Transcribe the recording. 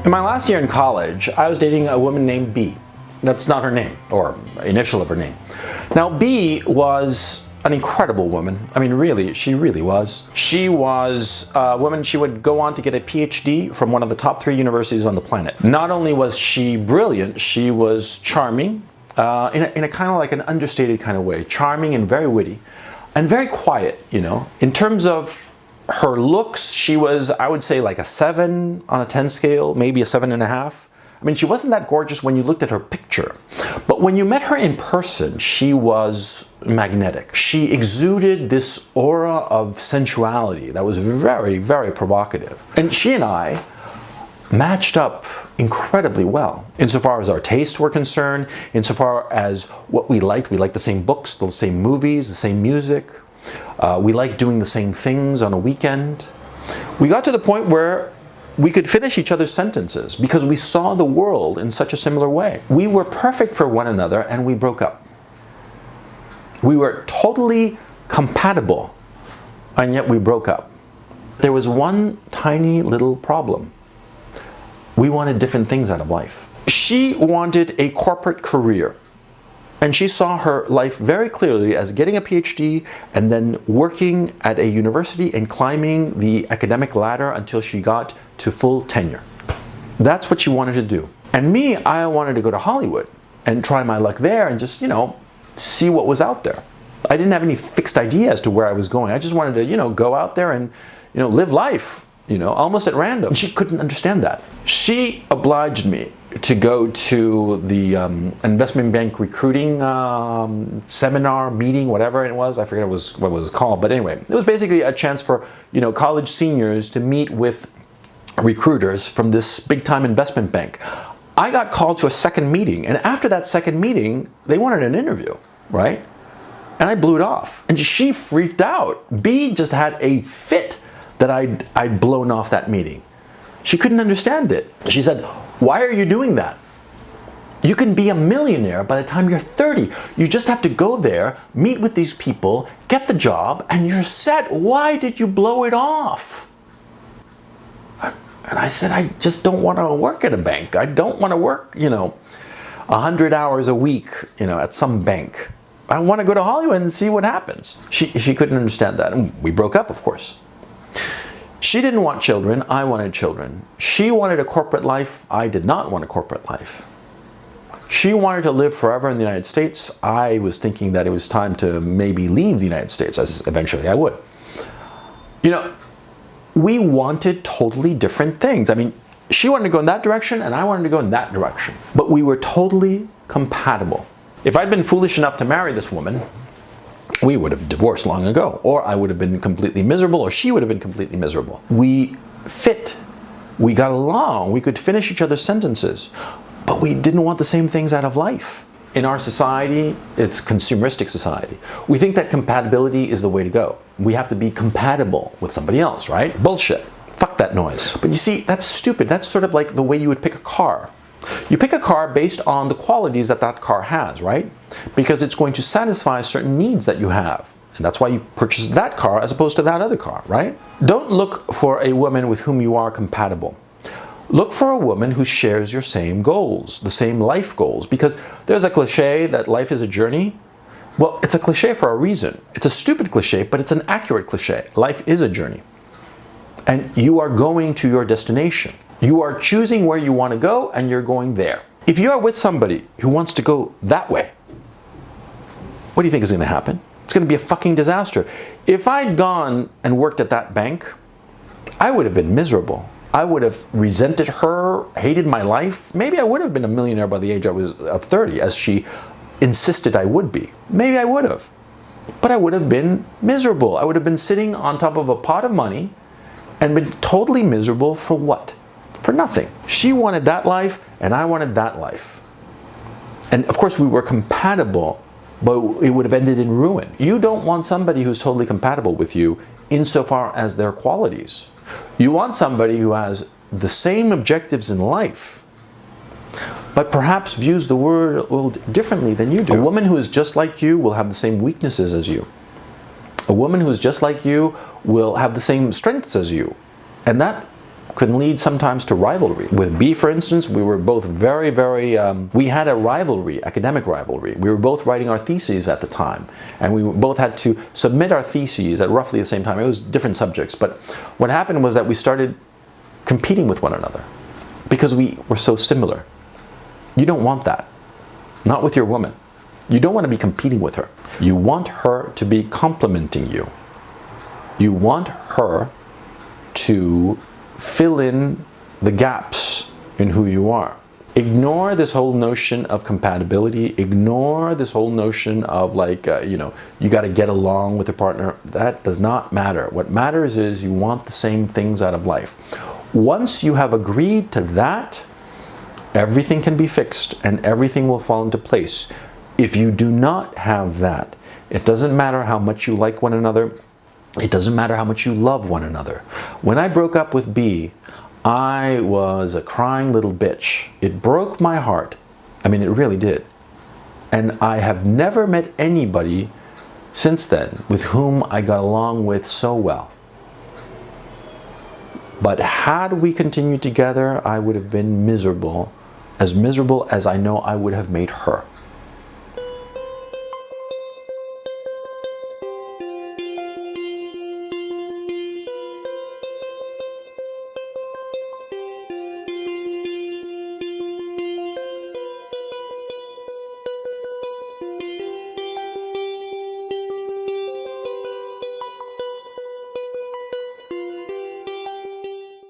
In my last year in college, I was dating a woman named B. That's not her name, or initial of her name. Now, B was an incredible woman. I mean, really, she really was. She was a woman, she would go on to get a PhD from one of the top 3 universities on the planet. Not only was she brilliant, she was charming, in a kind of like an understated kind of way. Charming and very witty, and very quiet, you know. In terms of her looks, she was, I would say, like a 7 on a 10 scale, maybe a 7.5. I mean, she wasn't that gorgeous when you looked at her picture, but when you met her in person, she was magnetic. She exuded this aura of sensuality that was very, very provocative. And she and I matched up incredibly well insofar as our tastes were concerned, insofar as what we liked. We liked the same books, the same movies, the same music. We liked doing the same things on a weekend. We got to the point where we could finish each other's sentences because we saw the world in such a similar way. We were perfect for one another and we broke up. We were totally compatible and yet we broke up. There was one tiny little problem. We wanted different things out of life. She wanted a corporate career. And she saw her life very clearly as getting a PhD and then working at a university and climbing the academic ladder until she got to full tenure. That's what she wanted to do. And me, I wanted to go to Hollywood and try my luck there and just, you know, see what was out there. I didn't have any fixed idea as to where I was going. I just wanted to, you know, go out there and, you know, live life, you know, almost at random. And she couldn't understand that. She obliged me to go to the investment bank recruiting seminar, meeting, whatever it was. I forget what it was called. But anyway, it was basically a chance for, you know, college seniors to meet with recruiters from this big-time investment bank. I got called to a second meeting. And after that second meeting, they wanted an interview, right? And I blew it off. And she freaked out. B just had a fit that I'd blown off that meeting. She couldn't understand it. She said, "Why are you doing that? You can be a millionaire by the time you're 30. You just have to go there, meet with these people, get the job, and you're set. Why did you blow it off?" And I said, "I just don't want to work at a bank. I don't want to work, you know, 100 hours a week, you know, at some bank. I want to go to Hollywood and see what happens." She couldn't understand that. And we broke up, of course. She didn't want children, I wanted children. She wanted a corporate life, I did not want a corporate life. She wanted to live forever in the United States. I was thinking that it was time to maybe leave the United States, as eventually I would. You know, we wanted totally different things. I mean, she wanted to go in that direction and I wanted to go in that direction. But we were totally compatible. If I'd been foolish enough to marry this woman, we would have divorced long ago, or I would have been completely miserable, or she would have been completely miserable. We fit, we got along, we could finish each other's sentences, but we didn't want the same things out of life. In our society, it's consumeristic society. We think that compatibility is the way to go. We have to be compatible with somebody else, right? Bullshit. Fuck that noise. But you see, that's stupid. That's sort of like the way you would pick a car. You pick a car based on the qualities that that car has, right? Because it's going to satisfy certain needs that you have. And that's why you purchase that car as opposed to that other car, right? Don't look for a woman with whom you are compatible. Look for a woman who shares your same goals, the same life goals. Because there's a cliche that life is a journey. Well, it's a cliche for a reason. It's a stupid cliche, but it's an accurate cliche. Life is a journey. And you are going to your destination. You are choosing where you want to go and you're going there. If you are with somebody who wants to go that way, what do you think is going to happen? It's going to be a fucking disaster. If I'd gone and worked at that bank, I would have been miserable. I would have resented her, hated my life. Maybe I would have been a millionaire by the age I was of 30, as she insisted I would be. Maybe I would have. But I would have been miserable. I would have been sitting on top of a pot of money and been totally miserable for what? For nothing. She wanted that life and I wanted that life. And of course we were compatible, but it would have ended in ruin. You don't want somebody who's totally compatible with you insofar as their qualities. You want somebody who has the same objectives in life, but perhaps views the world differently than you do. A woman who is just like you will have the same weaknesses as you. A woman who is just like you will have the same strengths as you. And that can lead sometimes to rivalry. With B, for instance, we were both very, we had a rivalry, academic rivalry. We were both writing our theses at the time, and we both had to submit our theses at roughly the same time. It was different subjects, but what happened was that we started competing with one another because we were so similar. You don't want that. Not with your woman. You don't want to be competing with her. You want her to be complimenting you. You want her to fill in the gaps in who you are. Ignore this whole notion of compatibility. Ignore this whole notion of like, you got to get along with your partner. That does not matter. What matters is you want the same things out of life. Once you have agreed to that, everything can be fixed and everything will fall into place. If you do not have that, it doesn't matter how much you like one another. It doesn't matter how much you love one another. When I broke up with B, I was a crying little bitch. It broke my heart. I mean, it really did. And I have never met anybody since then with whom I got along with so well. But had we continued together, I would have been miserable as I know I would have made her.